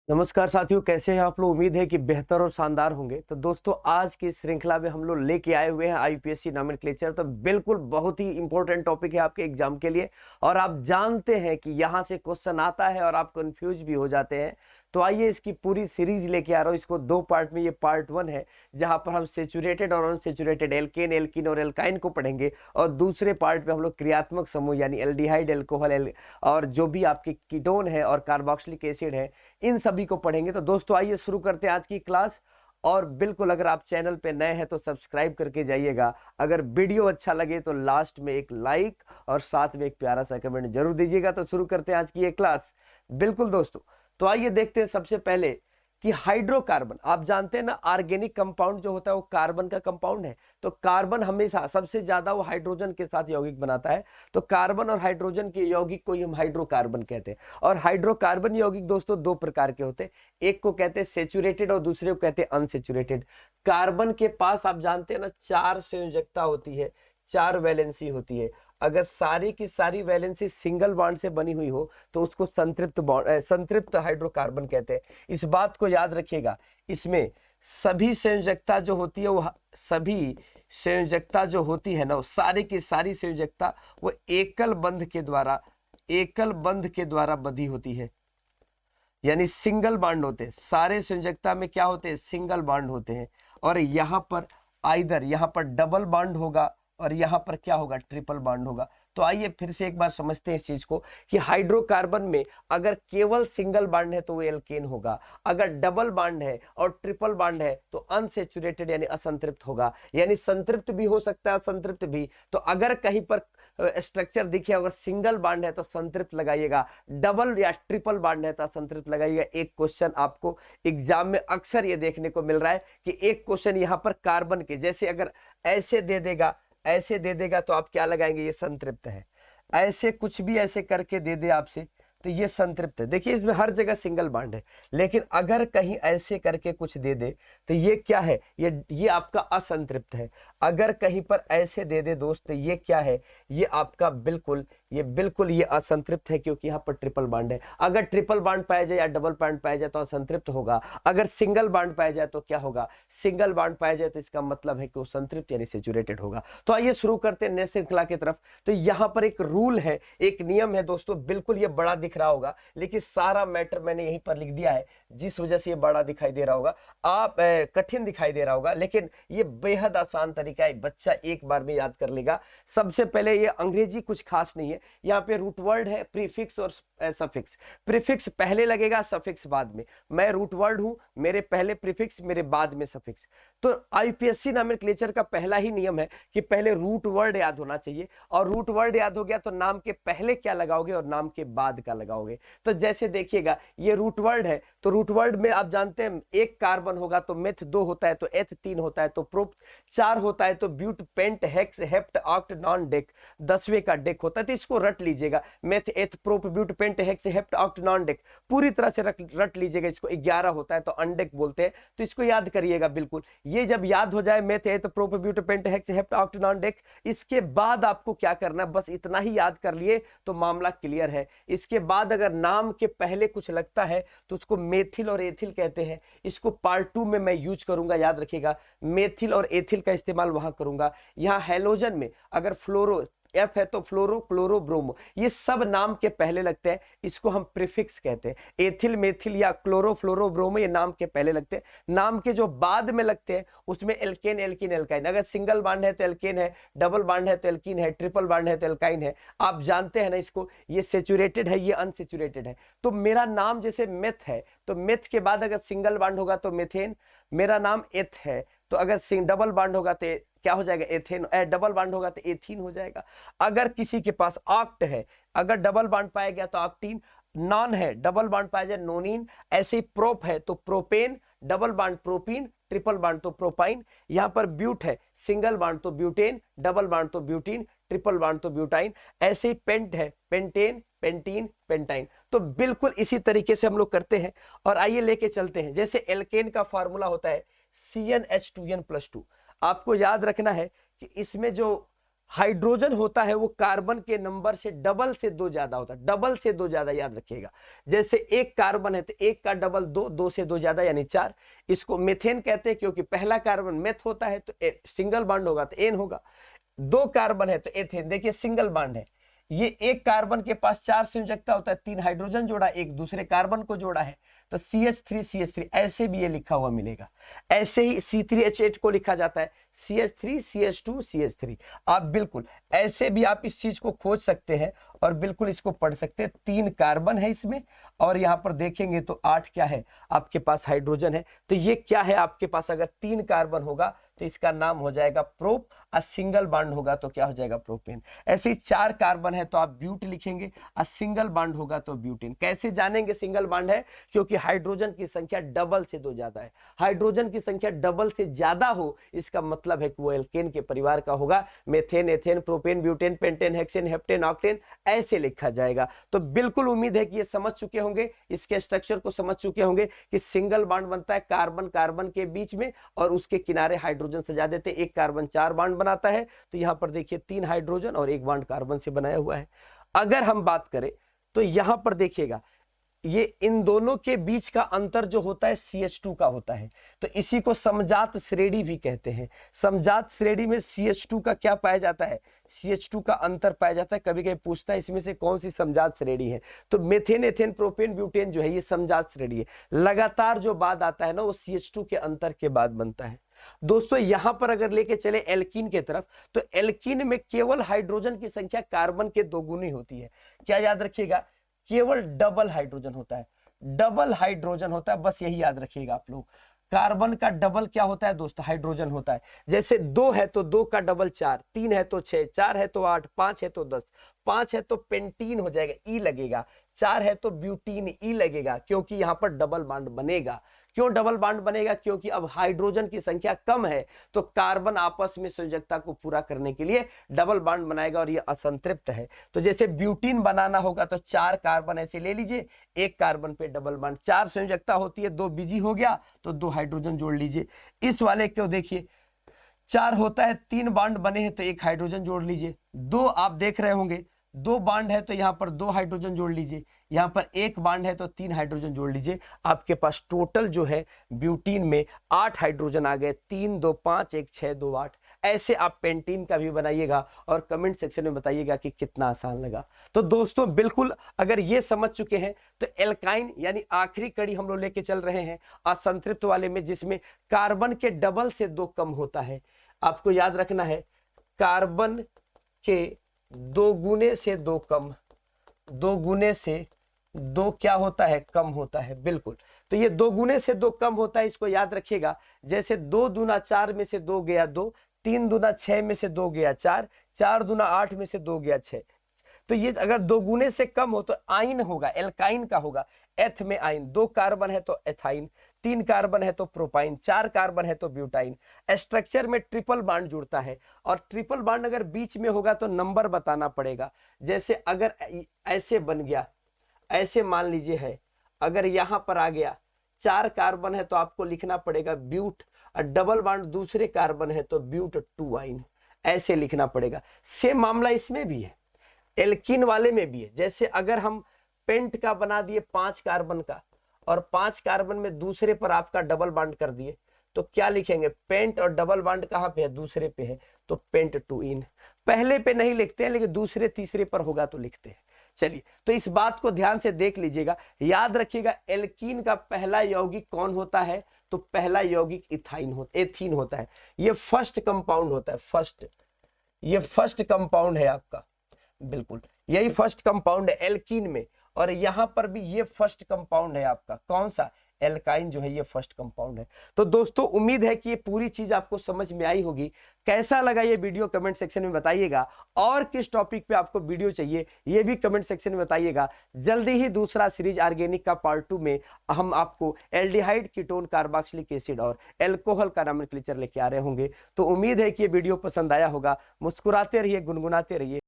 नमस्कार साथियों, कैसे हैं आप लोग। उम्मीद है कि बेहतर और शानदार होंगे। तो दोस्तों, आज की इस श्रृंखला में हम लोग लेके आए हुए हैं आईपीएससी नोमेनक्लेचर। तो बिल्कुल बहुत ही इंपॉर्टेंट टॉपिक है आपके एग्जाम के लिए, और आप जानते हैं कि यहाँ से क्वेश्चन आता है और आप कंफ्यूज भी हो जाते हैं। तो आइए, इसकी पूरी सीरीज लेके आ रहा हूँ। इसको दो पार्ट में, ये पार्ट 1 है जहां पर हम सेचुरेटेड और अनसेचुरेटेड एल्केन, एल्कीन और एल्काइन को पढ़ेंगे, और दूसरे पार्ट में हम लोग क्रियात्मक समूह यानी एल्डिहाइड, एल्कोहल और जो भी आपके कीटोन है और कार्बोक्सिलिक एसिड है, इन सभी को पढ़ेंगे। तो दोस्तों, आइए शुरू करते हैं आज की क्लास। और बिल्कुल, अगर आप चैनल पे नए हैं तो सब्सक्राइब करके जाइएगा। अगर वीडियो अच्छा लगे तो लास्ट में एक लाइक और साथ में एक प्यारा सा कमेंट जरूर दीजिएगा। तो शुरू करते हैं आज की ये क्लास। बिल्कुल दोस्तों, तो आइए देखते हैं सबसे पहले कि हाइड्रोकार्बन, आप जानते हैं ना, ऑर्गेनिक कंपाउंड जो होता है वो कार्बन का कंपाउंड है। तो कार्बन हमेशा सबसे ज्यादा वो हाइड्रोजन के साथ यौगिक बनाता है। तो कार्बन और हाइड्रोजन के यौगिक को ही हम हाइड्रोकार्बन कहते हैं। और हाइड्रोकार्बन यौगिक दोस्तों दो प्रकार के होते हैं, एक को कहते हैं सेचुरेटेड और दूसरे को कहते हैं अनसेचुरेटेड। कार्बन के पास आप जानते हैं ना, 4 संयोजकता होती है, 4 वैलेंसी होती है। अगर सारी की सारी वैलेंसी सिंगल बॉन्ड से बनी हुई हो तो उसको संतृप्त बॉन्ड, संतृप्त हाइड्रोकार्बन कहते हैं। इस बात को याद रखिएगा। इसमें सभी संयोजकता जो होती है वो सभी संयोजकता जो होती है ना, वो सारी की सारी संयोजकता वो एकल बंध के द्वारा बंधी होती है, यानी सिंगल बॉन्ड होते हैं। सारे संयोजकता में क्या होते हैं? सिंगल बॉन्ड होते हैं। और यहां पर यहां पर डबल बॉन्ड होगा और यहां पर क्या होगा? ट्रिपल बॉन्ड होगा। तो आइए फिर से एक बार समझते हैं इस चीज को कि हाइड्रोकार्बन में अगर केवल सिंगल बॉन्ड है तो वो एल्केन होगा, अगर डबल बॉन्ड है और ट्रिपल बॉन्ड है तो अनसेचुरेटेड यानी असंतृप्त होगा। यानी संतृप्त भी हो सकता है, असंतृप्त भी। तो अगर कहीं पर स्ट्रक्चर दिखे, अगर सिंगल बॉन्ड है तो संतृप्त लगाइएगा, डबल या ट्रिपल बॉन्ड है तो असंतृप्त लगाइएगा। एक क्वेश्चन आपको एग्जाम में अक्सर ये देखने को मिल रहा है कि एक क्वेश्चन यहाँ पर कार्बन के जैसे अगर ऐसे दे देगा, ऐसे दे देगा तो आप क्या लगाएंगे? ये संतृप्त है। ऐसे कुछ भी ऐसे करके दे दे आपसे तो ये संतृप्त है। देखिए, इसमें हर जगह सिंगल बॉन्ड है। लेकिन अगर कहीं ऐसे करके कुछ दे दे तो ये क्या है? ये आपका असंतृप्त है। अगर कहीं पर ऐसे दे दे दोस्त तो ये क्या है? ये आपका बिल्कुल ये असंतृप्त है, क्योंकि यहाँ पर ट्रिपल बॉन्ड है। अगर ट्रिपल बॉन्ड पाया जाए या डबल बॉन्ड पाया जाए तो असंतृप्त होगा। अगर सिंगल बॉन्ड पाया जाए तो क्या होगा? सिंगल बॉन्ड पाया जाए तो इसका मतलब है कि वो संतृप्त यानी सेचुरेटेड होगा। तो आइए शुरू करते हैं नेक्स्ट श्रृंखला की तरफ। तो यहाँ पर एक रूल है, एक नियम है दोस्तों। बिल्कुल ये बड़ा दिख रहा होगा, लेकिन सारा मैटर मैंने यहीं पर लिख दिया है, जिस वजह से ये बड़ा दिखाई दे रहा होगा, आप कठिन दिखाई दे रहा होगा, लेकिन ये बेहद आसान तरीका है, बच्चा एक बार में याद कर लेगा। सबसे पहले ये अंग्रेजी कुछ खास नहीं है। यहाँ पे रूट वर्ड है, प्रीफिक्स और सफिक्स। प्रीफिक्स पहले लगेगा, सफिक्स बाद में। मैं रूट वर्ड हूं, मेरे पहले प्रीफिक्स, मेरे बाद में सफिक्स। तो आईपीएससी नोमेनक्लेचर का पहला ही नियम है कि पहले रूट वर्ड याद होना चाहिए, और रूट वर्ड याद हो गया तो नाम के पहले क्या लगाओगे और नाम के बाद का लगाओगे। तो जैसे देखिएगा, ये रूट वर्ड है, तो रूट वर्ड में आप जानते हैं एक कार्बन होगा तो मेथ 2 होता है, तो एथ 3 होता है, तो प्रोप 4 होता है, तो but, pent, hex, hept, oct, non, dec 10वें का डेक होता है। तो इसको रट लीजिएगा, meth, eth, prop, but, pent, hex, hept, oct, non, dec पूरी तरह से रट लीजिएगा। इसको 11 होता है तो अनडेक बोलते हैं। तो इसको याद करिएगा बिल्कुल। ये जब याद हो जाए, meth, eth, prop, but, pent, hex, hept, oct, non, dec, इसके बाद आपको क्या करना है? बस इतना ही याद कर लिए तो मामला क्लियर है। इसके बाद अगर नाम के पहले कुछ लगता है तो उसको मेथिल और एथिल कहते हैं। इसको पार्ट 2 में मैं यूज करूंगा, याद रखिएगा। मेथिल और एथिल का इस्तेमाल वहां करूंगा। यहां हैलोजन में अगर फ्लोरो एफ है तो फ्लोरो, क्लोरो, ब्रोमो, ये सब नाम के पहले लगते हैं, इसको हम प्रीफिक्स कहते हैं। एथिल, मेथिल या क्लोरो, फ्लोरो, ब्रोमो ये नाम के पहले लगते हैं। नाम के जो बाद में लगते हैं उसमें एल्केन, एल्कीन, एल्काइन। अगर सिंगल बॉन्ड है तो एल्केन है, डबल बॉन्ड है तो एल्कीन है, ट्रिपल बॉन्ड है तो एल्काइन है। आप जानते हैं ना इसको, ये सेचुरेटेड है, ये अनसेचुरेटेड है। तो मेरा नाम जैसे मेथ है, तो मेथ के बाद अगर सिंगल बॉन्ड होगा तो मेथेन। मेरा नाम एथ है, तो अगर डबल बॉन्ड होगा तो क्या हो जाएगा? एथेन। डबल बॉन्ड होगा तो एथीन हो जाएगा। अगर किसी के पास ऑक्ट है, अगर डबल बॉन्ड पाया गया तो ऑक्टीन। नॉन है, डबल बॉन्ड पाया जाए नोनिन। ऐसे ही प्रोप है तो propane, double bond propene, triple bond तो प्रोपाइन। यहां पर ब्यूट है, सिंगल बॉन्ड तो ब्यूटेन, डबल बॉन्ड तो ब्यूटीन, ट्रिपल बॉन्ड तो ब्यूटाइन। ऐसे ही पेंट है, पेंटेन, पेंटीन, पेंटाइन। तो बिल्कुल इसी तरीके से हम लोग करते हैं। और आइए लेके चलते हैं। जैसे एल्केन का फॉर्मूला होता है CnH2n+2। आपको याद रखना है कि इसमें जो हाइड्रोजन होता है वो कार्बन के नंबर से डबल से 2 ज्यादा होता है, डबल से 2 ज्यादा, याद रखिएगा। जैसे एक कार्बन है तो एक का डबल 2, 2 से 2 ज्यादा यानी 4। इसको मीथेन कहते हैं क्योंकि पहला कार्बन मेथ होता है तो सिंगल बॉन्ड होगा तो एन होगा। 2 कार्बन है तो एथेन, देखिए सिंगल बॉन्ड है। ये एक कार्बन के पास 4 संयोजकता होता है, 3 हाइड्रोजन जोड़ा, एक दूसरे कार्बन को जोड़ा है तो CH3 ऐसे भी ये लिखा हुआ मिलेगा। ऐसे ही C3H8 को लिखा जाता है CH3 CH2 CH3। आप बिल्कुल ऐसे भी आप इस चीज को खोज सकते हैं और बिल्कुल इसको पढ़ सकते हैं। 3 कार्बन है इसमें और यहां पर देखेंगे तो 8 क्या है आपके पास हाइड्रोजन है। तो ये क्या है आपके पास, अगर 3 कार्बन होगा तो इसका नाम हो जाएगा प्रोप, और सिंगल बॉन्ड होगा तो क्या हो जाएगा प्रोपेन। ऐसे ही 4 कार्बन है तो आप ब्यूट लिखेंगे, और सिंगल बॉन्ड होगा तो ब्यूटेन। कैसे जानेंगे सिंगल बॉन्ड है, क्योंकि हाइड्रोजन की संख्या डबल से 2 ज्यादा है। हाइड्रोजन की संख्या डबल से ज्यादा हो इसका मतलब है कि वो एल्केन के परिवार का होगा। Methane, ethane, propane, butane, pentane, hexane, heptane, octane ऐसे लिखा जाएगा। तो बिल्कुल उम्मीद है कि ये समझ चुके होंगे, इसके स्ट्रक्चर को समझ चुके होंगे कि सिंगल बॉन्ड बनता है कार्बन कार्बन के बीच में और उसके किनारे हाइड्रोजन सजा देते। एक कार्बन 4 बॉन्ड बनाता है तो यहां पर देखिए 3 हाइड्रोजन और 1 बॉन्ड कार्बन से बनाया हुआ है। अगर हम बात करें तो यहां पर देखिएगा ये इन दोनों के बीच का अंतर जो होता है CH2 का होता है, तो इसी को समजात श्रेणी भी कहते हैं। समजात श्रेणी में CH2 का क्या पाया जाता है, CH2 का अंतर पाया जाता है। कभी कभी पूछता है इसमें से कौन सी समजात श्रेणी है, तो मेथेन, एथेन, प्रोपेन, ब्यूटेन जो है ये समजात श्रेणी है। लगातार जो बाद आता है ना वो CH2 के अंतर के बाद बनता है। दोस्तों यहां पर अगर लेके चले एल्कीन के तरफ, तो एल्कीन में केवल हाइड्रोजन की संख्या कार्बन के 2 गुनी होती है। क्या याद रखिएगा, केवल डबल हाइड्रोजन होता है, डबल हाइड्रोजन होता है, बस यही याद रखिएगा आप लोग। कार्बन का डबल क्या होता है दोस्तों, हाइड्रोजन होता है। जैसे 2 है तो 2 का डबल 4, 3 है तो 6, 4 है तो 8, 5 है तो 10, 5 है तो पेंटीन हो जाएगा, ई लगेगा। 4 है तो ब्यूटीन, ई लगेगा, क्योंकि यहां पर डबल बॉन्ड बनेगा। क्यों डबल बॉन्ड बनेगा, क्योंकि अब हाइड्रोजन की संख्या कम है तो कार्बन आपस में संयोजकता को पूरा करने के लिए डबल बॉन्ड बनाएगा और ये असंतृप्त है। तो जैसे ब्यूटीन बनाना होगा तो 4 कार्बन ऐसे ले लीजिए, 1 कार्बन पे डबल बॉन्ड, 4 संयोजकता होती है, 2 बिजी हो गया तो 2 हाइड्रोजन जोड़ लीजिए। इस वाले को देखिए 4 होता है, 3 बॉन्ड बने हैं तो 1 हाइड्रोजन जोड़ लीजिए। 2 आप देख रहे होंगे 2 बॉन्ड है तो यहाँ पर 2 हाइड्रोजन जोड़ लीजिए, यहाँ पर 1 बॉन्ड है तो 3 हाइड्रोजन जोड़ लीजिए। आपके पास टोटल जो है ब्यूटीन में 8 हाइड्रोजन आ गए, 3 2 5 1 6 2 8। ऐसे आप पेंटीन का भी बनाइएगा और कमेंट सेक्शन में बताइएगा कि कितना आसान लगा। तो दोस्तों बिल्कुल अगर ये समझ चुके हैं तो एल्काइन यानी आखिरी कड़ी हम लोग लेके चल रहे हैं असंतृप्त वाले में, जिसमें कार्बन के डबल से 2 कम होता है। आपको याद रखना है कार्बन के 2 गुने से 2 कम, 2 गुने से 2 क्या होता है, कम होता है। बिल्कुल, तो ये 2 गुने से 2 कम होता है, इसको याद रखिएगा। जैसे 2 दूना 4 में से 2 गया 2, 3 दूना 6 में से 2 गया 4, 4 दूना 8 में से 2 गया 6। तो ये अगर 2 गुने से कम हो तो आइन होगा, एल्काइन का होगा। एथ में आइन, 2 कार्बन है तो एथाइन, 3 कार्बन है तो प्रोपाइन, 4 कार्बन है तो ब्यूटाइन। स्ट्रक्चर में ट्रिपल बॉन्ड जुड़ता है और ट्रिपल बॉन्ड अगर बीच में होगा तो नंबर बताना पड़ेगा। जैसे अगर ऐसे बन गया, ऐसे मान लीजिए है, अगर यहां पर आ गया 4 कार्बन है तो आपको लिखना पड़ेगा ब्यूट, और डबल बॉन्ड दूसरे कार्बन है तो ब्यूट 2 आइन, ऐसे लिखना पड़ेगा। सेम मामला इसमें भी है, एल्कीन वाले में भी है। जैसे अगर हम पेंट का बना दिए 5 कार्बन का और 5 कार्बन में दूसरे पर आपका डबल बॉन्ड कर दिए तो क्या लिखेंगे, पेंट, और डबल बॉन्ड कहां पे है, दूसरे पे है तो पेंट 2 इन। पहले पे नहीं लिखते हैं लेकिन दूसरे तीसरे पर होगा तो लिखते हैं। चलिए, तो इस बात को ध्यान से देख लीजिएगा, याद रखिएगा एल्कीन का पहला यौगिक कौन होता है, तो पहला यौगिक एथीन होता है। ये फर्स्ट कंपाउंड होता है, फर्स्ट, ये फर्स्ट कंपाउंड है आपका, बिल्कुल यही फर्स्ट कंपाउंड है एल्कीन में। और यहां पर भी ये फर्स्ट कंपाउंड है आपका, कौन सा, एल्काइन जो है ये फर्स्ट कंपाउंड है। तो दोस्तों उम्मीद है कि ये पूरी चीज आपको समझ में आई होगी। कैसा लगा ये वीडियो कमेंट सेक्शन में बताइएगा, और किस टॉपिक पे आपको वीडियो चाहिए ये भी कमेंट सेक्शन में बताइएगा। जल्दी ही दूसरा सीरीज ऑर्गेनिक का पार्ट 2 में हम आपको एल्डिहाइड, कीटोन, कार्बोक्सिलिक एसिड और एल्कोहल का नोमेनक्लेचर लेके आ रहे होंगे। तो उम्मीद है कि ये वीडियो पसंद आया होगा। मुस्कुराते रहिए, गुनगुनाते रहिए।